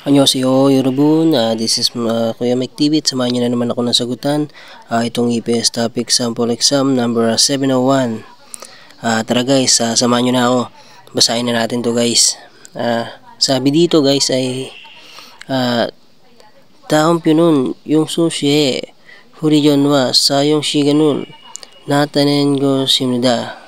Annyeonghaseyo, Yorobun. This is Kuya Mike TV. Samahan niyo na naman ako ng sagutan. Itong EPS topic sample exam number 701. Tara guys, samahan niyo na ako. Basahin na natin to guys. Sabi dito guys ay daong pyunun yung sushi huriyon wa sayong shiganun natanen go simnida.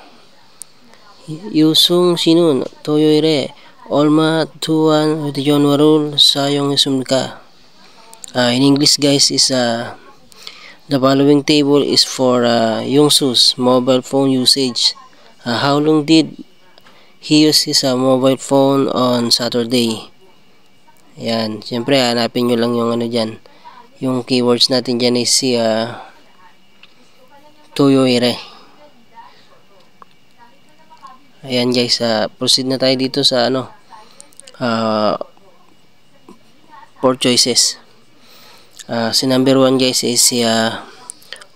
Yusung sinun toyoire Olma tuan huriyon warul sayong isumka. In English guys is the following table is for Yongsu's mobile phone usage. How long did he use his mobile phone on Saturday? Yan, siyempre hanapin nyo lang yung ano dyan. Yung keywords natin dyan is si Toyoire. Ayan guys, proceed na tayo dito sa ano, 4 choices. Si number 1 guys is si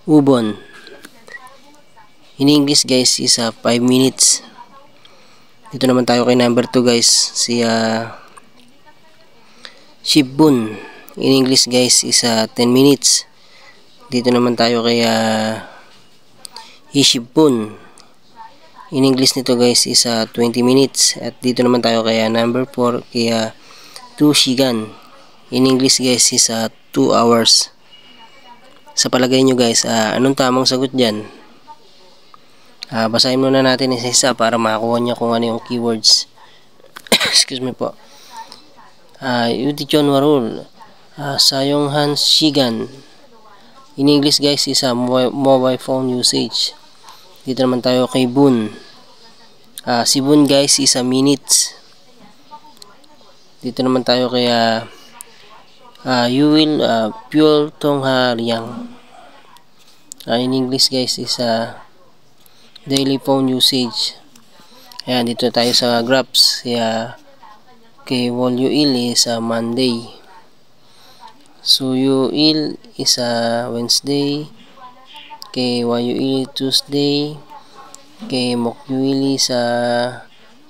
Ubon. In English guys is 5 minutes. Dito naman tayo kay number 2 guys, si Shibun. In English guys is 10 minutes. Dito naman tayo kay Ishibun. In English nito guys is 20 minutes. At dito naman tayo kay number 4 kay Tushigan. In English guys is 2 hours. Sa palagay nyo guys, anong tamang sagot dyan? Basahin muna natin isa-isa para makakuha nyo kung ano yung keywords. Excuse me po. Yutichon warul sayong han shigan. In English guys is mobile phone usage. Dito naman tayo kay Bun. Si Bun guys is minutes. Dito naman tayo kay you will fuel tong hariyang. In English guys is daily phone usage. Ayan, dito tayo sa graphs. Kay Walyuil is Monday. Suyuil is Wednesday. Kay Wayuil Tuesday. Kay Mokyuil is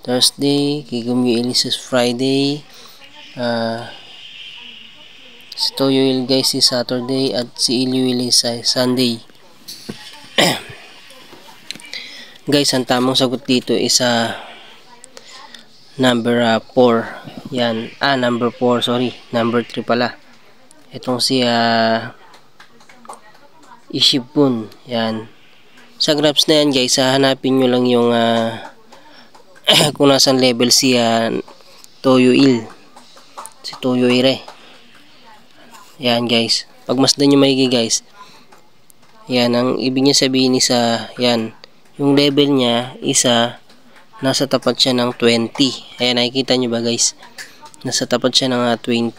Thursday. Kay Gumyuil is Friday. Si Toyoil guys is Saturday. At si Ilyuil is Sunday. Guys, ang tamang sagot dito is number 4. Yan. Number 4. Sorry. Number 3 pala. Itong si Ishibun. Yan. Sa graphs na yan guys, hanapin nyo lang yung kung nasan level si Toyoil. Si Toyoire. Yan guys. Pagmasdan nyo maigi guys. Yan. Ang ibig niya sabihin is yan. Yung level niya is nasa tapat siya ng 20. Ayan, nakikita nyo ba guys? Nasa tapat siya ng 20.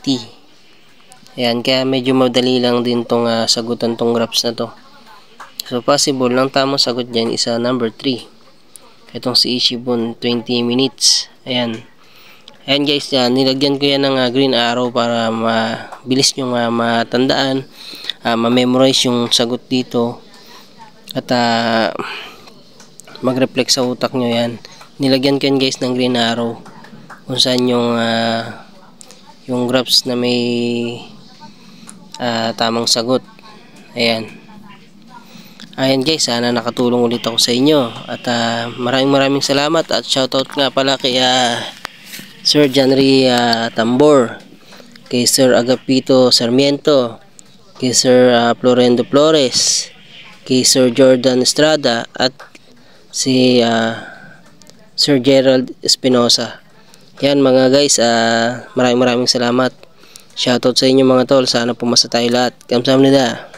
Ayan, kaya medyo madali lang din tong sagutan tong graphs na to. So, possible lang tamang sagot dyan is number 3. Itong si Ishibun, 20 minutes. Ayan. Ayan guys, nilagyan ko yan ng green arrow para mabilis nyo matandaan, ma-memorize yung sagot dito. At mag-reflect sa utak nyo yan. Nilagyan ko yan guys ng green arrow kung saan yung graphs na may tamang sagot. Ayan. Ayan guys, sana nakatulong ulit ako sa inyo. At maraming salamat. At shoutout nga pala kay Sir Janry Tambor, kay Sir Agapito Sarmiento, kay Sir Florendo Flores, kay Sir Jordan Estrada, at si Sir Gerald Espinosa. Yan mga guys, maraming salamat. Shoutout sa inyo mga tol. Sana pumasa tayo lahat. Kamsahamnida.